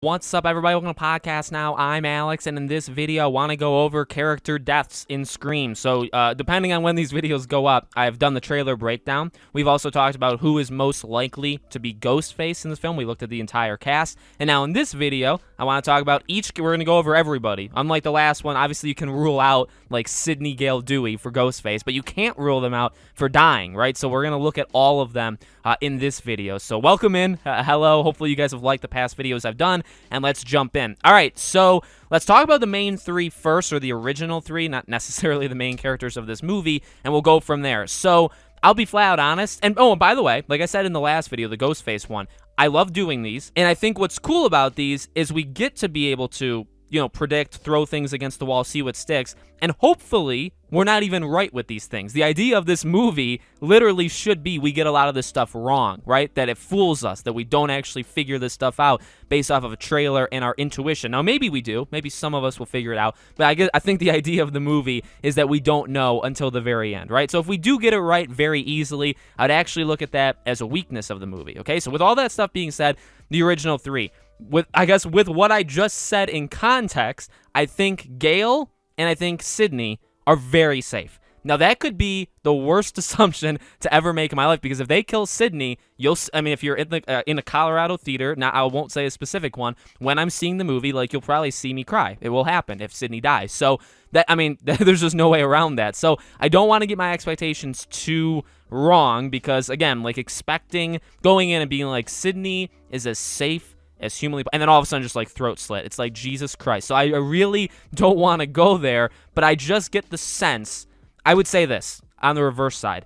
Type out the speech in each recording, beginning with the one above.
What's up, everybody? Welcome to Podcast Now. I'm Alex, and in this video, I want to go over character deaths in Scream. So, depending on when these videos go up, I've done the trailer breakdown. We've also talked about who is most likely to be Ghostface in this film. We looked at the entire cast. And now in this video, I want to talk about each. We're going to go over everybody. Unlike the last one, obviously you can rule out, like, Sidney Gale Dewey for Ghostface, but you can't rule them out for dying, right? So we're going to look at all of them in this video. So welcome in. Hello. Hopefully you guys have liked the past videos I've done. And let's jump in. All right, so let's talk about the main three first, or the original three, not necessarily the main characters of this movie, and we'll go from there. So I'll be flat out honest. And oh, and by the way, like I said in the last video, the Ghostface one, I love doing these. And I think what's cool about these is we get to be able to, predict, throw things against the wall, see what sticks, and hopefully we're not even right with these things. The idea of this movie literally should be we get a lot of this stuff wrong, right? That it fools us, that we don't actually figure this stuff out based off of a trailer and our intuition. Now, maybe we do. Maybe some of us will figure it out, but I think the idea of the movie is that we don't know until the very end, right? So if we do get it right very easily, I'd actually look at that as a weakness of the movie, okay? So with all that stuff being said, the original three, with what I just said in context, I think Gale and I think Sidney are very safe. Now, that could be the worst assumption to ever make in my life, because if they kill Sidney, if you're in a Colorado theater, now I won't say a specific one, when I'm seeing the movie, like, you'll probably see me cry. It will happen if Sidney dies. So there's just no way around that. So I don't want to get my expectations too wrong, because again, like, going in and being like, Sidney is as safe as humanly, and then all of a sudden just like throat slit. It's like, Jesus Christ. So I really don't want to go there, but I just get the sense, I would say this on the reverse side,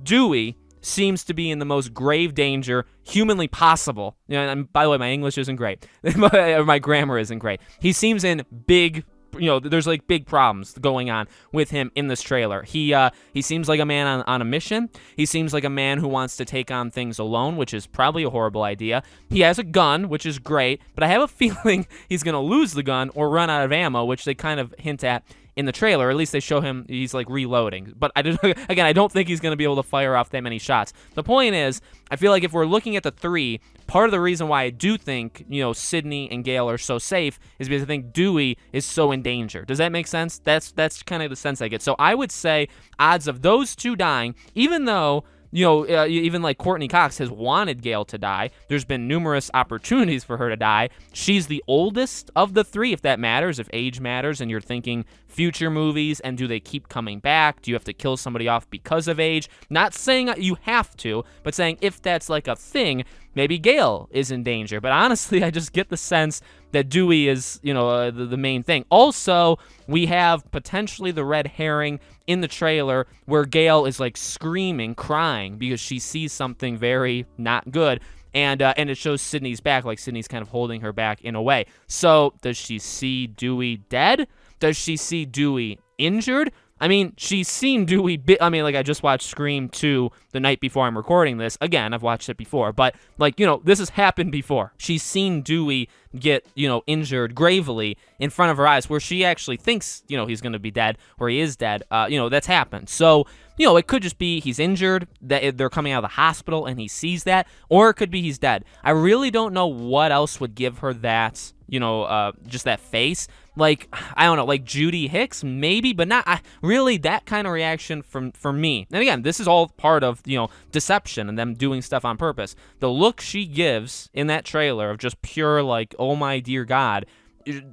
Dewey seems to be in the most grave danger humanly possible. And by the way, my English isn't great. My grammar isn't great. He seems in big, there's like big problems going on with him in this trailer. He seems like a man on a mission. He seems like a man who wants to take on things alone, which is probably a horrible idea. He has a gun, which is great, but I have a feeling he's going to lose the gun or run out of ammo, which they kind of hint at in the trailer. Or at least they show him he's like reloading. But I don't think he's going to be able to fire off that many shots. The point is, I feel like if we're looking at the three, part of the reason why I do think, Sidney and Gale are so safe is because I think Dewey is so in danger. Does that make sense? That's kind of the sense I get. So I would say odds of those two dying, even though, even like Courtney Cox has wanted Gale to die. There's been numerous opportunities for her to die. She's the oldest of the three, if that matters, if age matters, and you're thinking future movies, and do they keep coming back? Do you have to kill somebody off because of age? Not saying you have to, but saying if that's like a thing, maybe Gale is in danger. But honestly, I just get the sense that Dewey is, the main thing. Also, we have potentially the red herring in the trailer where Gale is like screaming, crying because she sees something very not good. And it shows Sidney's back, like Sidney's kind of holding her back in a way. So does she see Dewey dead? Does she see Dewey injured? I mean, she's seen Dewey, I just watched Scream 2 the night before I'm recording this. Again, I've watched it before, but, this has happened before. She's seen Dewey get, injured gravely in front of her eyes, where she actually thinks, he's going to be dead, or he is dead. That's happened. So, it could just be he's injured, that they're coming out of the hospital, and he sees that, or it could be he's dead. I really don't know what else would give her that, just that face. Like, I don't know, like Judy Hicks, maybe, but not really that kind of reaction from me. And again, this is all part of, deception and them doing stuff on purpose. The look she gives in that trailer of just pure, like, oh my dear God,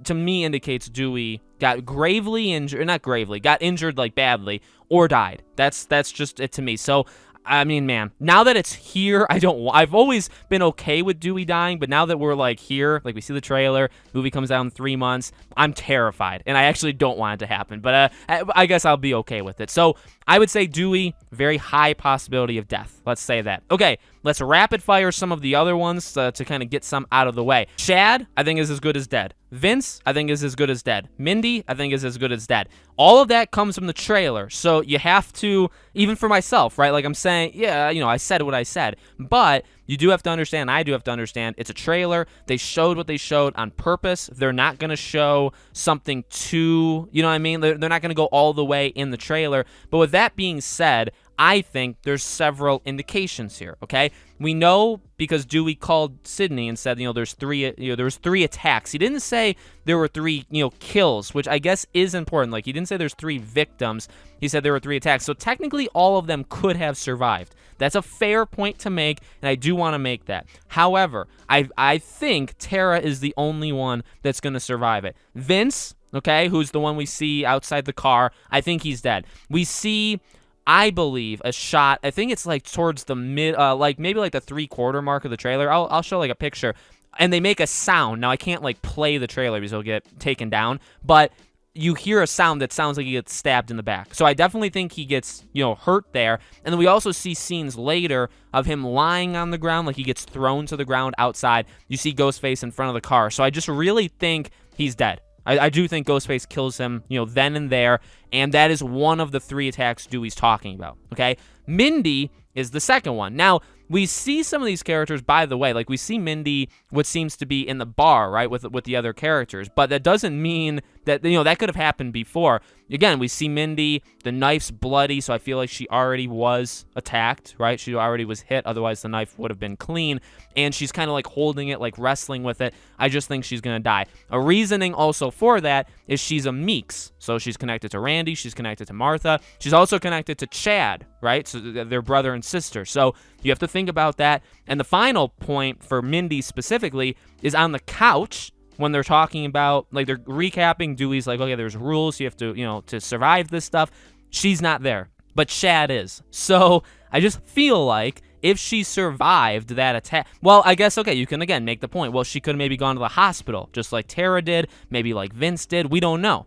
to me indicates Dewey got gravely injured, not gravely, got injured, like, badly, or died. That's just it to me. So, I mean, man, now that it's here, I've always been okay with Dewey dying, but now that we're, like, here, like, we see the trailer, movie comes out in 3 months, I'm terrified, and I actually don't want it to happen, but I guess I'll be okay with it. So I would say Dewey, very high possibility of death. Let's say that. Okay, let's rapid fire some of the other ones to kind of get some out of the way. Chad, I think, is as good as dead. Vince, I think, is as good as dead. Mindy, I think, is as good as dead. All of that comes from the trailer, so you have to, even for myself, right? Like I'm saying, yeah, I said what I said, but you do have to understand, I do have to understand, it's a trailer. They showed what they showed on purpose. They're not going to show something too, you know what I mean? They're not going to go all the way in the trailer. But with that being said, I think there's several indications here, okay? We know because Dewey called Sydney and said, there's three attacks. He didn't say there were three, kills, which I guess is important. Like, he didn't say there's three victims. He said there were three attacks. So technically all of them could have survived. That's a fair point to make, and I do want to make that. However, I think Tara is the only one that's going to survive it. Vince, okay, who's the one we see outside the car, I think he's dead. We see, I believe, a shot. I think it's like towards the mid, maybe like the 3/4 mark of the trailer. I'll show like a picture, and they make a sound. Now I can't like play the trailer because it'll get taken down, but you hear a sound that sounds like he gets stabbed in the back. So I definitely think he gets, hurt there. And then we also see scenes later of him lying on the ground, like he gets thrown to the ground outside. You see Ghostface in front of the car. So I just really think he's dead. I do think Ghostface kills him, then and there, and that is one of the three attacks Dewey's talking about, okay? Mindy is the second one. Now, we see some of these characters, by the way, like we see Mindy, what seems to be in the bar, right, with the other characters, but that doesn't mean that, that could have happened before. Again, we see Mindy, the knife's bloody, so I feel like she already was attacked, right? She already was hit, otherwise the knife would have been clean, and she's kind of like holding it, like wrestling with it. I just think she's going to die. A reasoning also for that is she's a Meeks, so she's connected to Randy, she's connected to Martha, she's also connected to Chad, right? So they're brother and sister, so you have to think about that. And the final point for Mindy specifically is on the couch when they're talking about, like, they're recapping. Dewey's like, okay, there's rules, you have to, to survive this stuff. She's not there, but Chad is. So I just feel like if she survived that attack, well, I guess, okay, you can again make the point, well, she could have maybe gone to the hospital just like Tara did, maybe like Vince did. We don't know,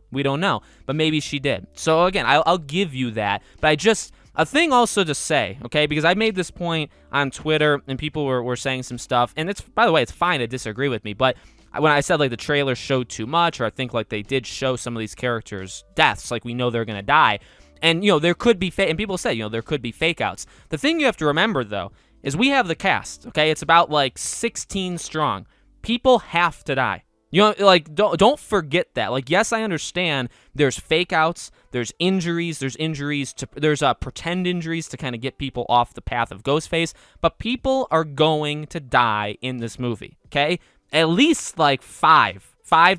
but maybe she did. So again, I'll give you that, but a thing also to say, okay, because I made this point on Twitter and people were saying some stuff, and it's, by the way, it's fine to disagree with me, but when I said like the trailer showed too much, or I think like they did show some of these characters' deaths, like we know they're gonna die, and there could be and people say there could be fake outs. The thing you have to remember though is we have the cast, okay? It's about like 16 strong. People have to die. Don't forget that. Like, yes, I understand there's fake outs, there's injuries, there's pretend injuries to kind of get people off the path of Ghostface, but people are going to die in this movie, okay? At least like 5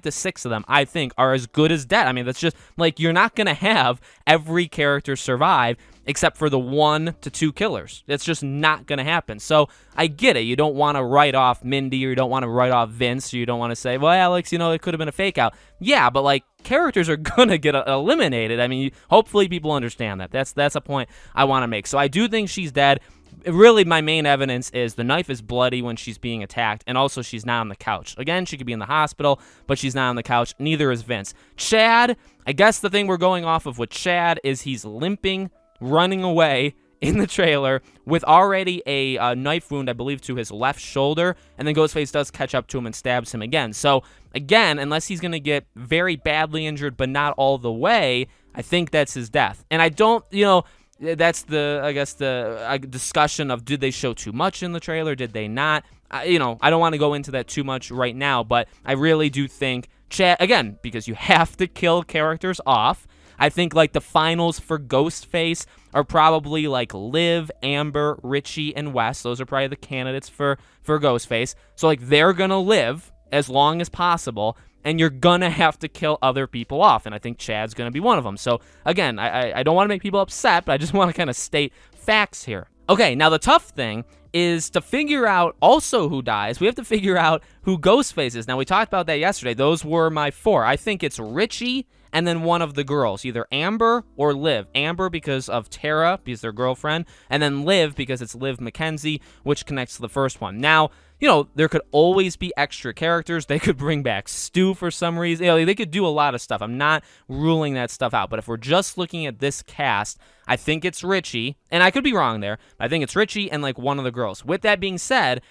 to 6 of them, I think, are as good as dead. I mean, that's just like, you're not going to have every character survive except for the 1 to 2 killers. It's just not going to happen. So I get it. You don't want to write off Mindy, or you don't want to write off Vince, or you don't want to say, well, Alex, it could have been a fake out. Yeah, but like, characters are going to get eliminated. I mean, hopefully people understand that. That's a point I want to make. So I do think she's dead. Really, my main evidence is the knife is bloody when she's being attacked, and also she's not on the couch. Again, she could be in the hospital, but she's not on the couch. Neither is Vince. Chad, I guess the thing we're going off of with Chad is he's limping, running away in the trailer with already a knife wound, I believe, to his left shoulder, and then Ghostface does catch up to him and stabs him again. So, again, unless he's going to get very badly injured, but not all the way, I think that's his death. And I don't, that's the discussion of, did they show too much in the trailer? Did they not? I don't want to go into that too much right now, but I really do think Chad, again, because you have to kill characters off. I think like the finals for Ghostface are probably like Liv, Amber, Richie, and Wes. Those are probably the candidates for Ghostface. So like they're gonna live as long as possible, and you're gonna have to kill other people off, and I think Chad's gonna be one of them. So again, I don't want to make people upset, but I just want to kind of state facts here. Okay, now the tough thing is to figure out also who dies. We have to figure out who Ghostface is. Now, we talked about that yesterday. Those were my 4. I think it's Richie and then one of the girls, either Amber or Liv. Amber because of Tara, because their girlfriend, and then Liv because it's Liv McKenzie, which connects to the first one. Now, there could always be extra characters. They could bring back Stu for some reason. They could do a lot of stuff. I'm not ruling that stuff out. But if we're just looking at this cast, I think it's Richie. And I could be wrong there. But I think it's Richie and like one of the girls. With that being said,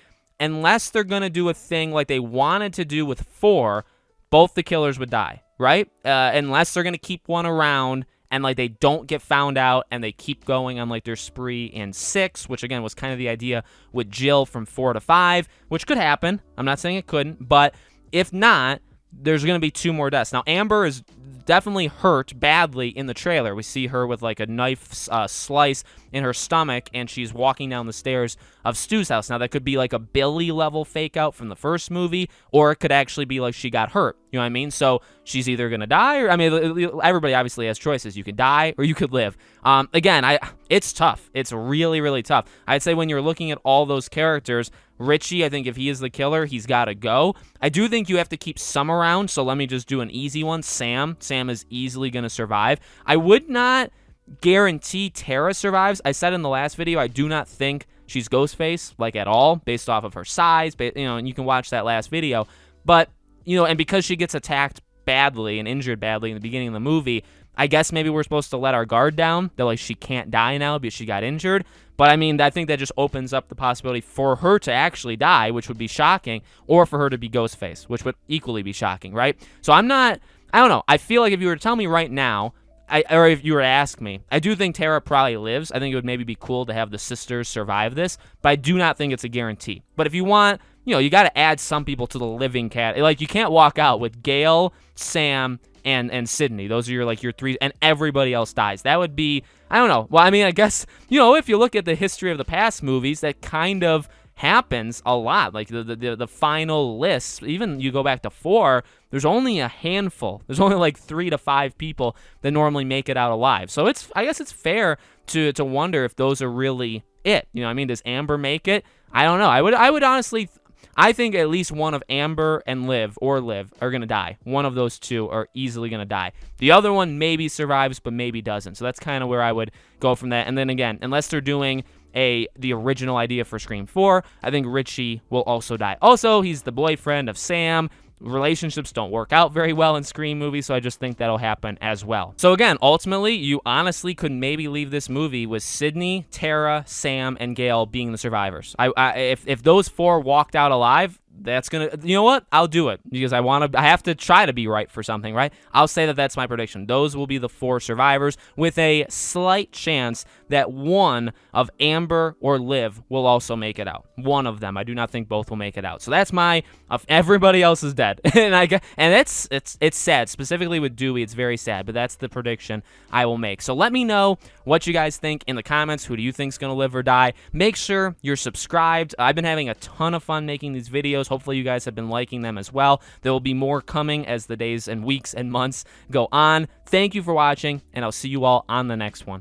unless they're going to do a thing like they wanted to do with 4, both the killers would die, right? Unless they're going to keep one around and like they don't get found out and they keep going on like their spree in 6, which again was kind of the idea with Jill from 4 to 5, which could happen. I'm not saying it couldn't, but if not, there's going to be 2 more deaths. Now, Amber is definitely hurt badly in the trailer. We see her with like a knife slice in her stomach, and she's walking down the stairs of Stu's house. Now, that could be like a Billy level fake out from the first movie, or it could actually be like she got hurt. You know what I mean? So she's either going to die, or, I mean, everybody obviously has choices. You could die or you could live. Again, it's tough. It's really, really tough. I'd say when you're looking at all those characters, Richie, I think if he is the killer, he's got to go. I do think you have to keep some around, so let me just do an easy one. Sam is easily going to survive. I would not guarantee Tara survives. I said in the last video, I do not think she's Ghostface, like, at all, based off of her size, and you can watch that last video. But, and because she gets attacked badly and injured badly in the beginning of the movie, I guess maybe we're supposed to let our guard down, that, like, she can't die now because she got injured. But, I mean, I think that just opens up the possibility for her to actually die, which would be shocking, or for her to be Ghostface, which would equally be shocking, right? So I don't know. I feel like if you were to tell me right now, or if you were to ask me, I do think Tara probably lives. I think it would maybe be cool to have the sisters survive this, but I do not think it's a guarantee. But if you want, you got to add some people to the living cat. Like, you can't walk out with Gale, Sam, and Sydney. Those are your three, and everybody else dies. That would be, I don't know. Well, I mean, I guess, if you look at the history of the past movies, that kind of happens a lot. Like the final list, even you go back to 4, there's only a handful. There's only like 3 to 5 people that normally make it out alive. So I guess it's fair to wonder if those are really it. I mean, does Amber make it? I don't know. I would honestly, I think at least one of Amber and Liv are going to die. One of those two are easily going to die. The other one maybe survives, but maybe doesn't. So that's kind of where I would go from that. And then again, unless they're doing the original idea for Scream 4, I think Richie will also die. Also, he's the boyfriend of Sam. Relationships don't work out very well in Scream movies, so I just think that'll happen as well. So again, ultimately, you honestly could maybe leave this movie with Sydney, Tara, Sam, and Gale being the survivors. If those 4 walked out alive, that's gonna, you know what? I'll do it because I have to try to be right for something, right? I'll say that that's my prediction. Those will be the 4 survivors, with a slight chance that one of Amber or Liv will also make it out. One of them. I do not think both will make it out. So that's everybody else is dead. and it's sad. Specifically with Dewey, it's very sad, but that's the prediction I will make. So let me know what you guys think in the comments. Who do you think is going to live or die? Make sure you're subscribed. I've been having a ton of fun making these videos. Hopefully you guys have been liking them as well. There will be more coming as the days and weeks and months go on. Thank you for watching, and I'll see you all on the next one.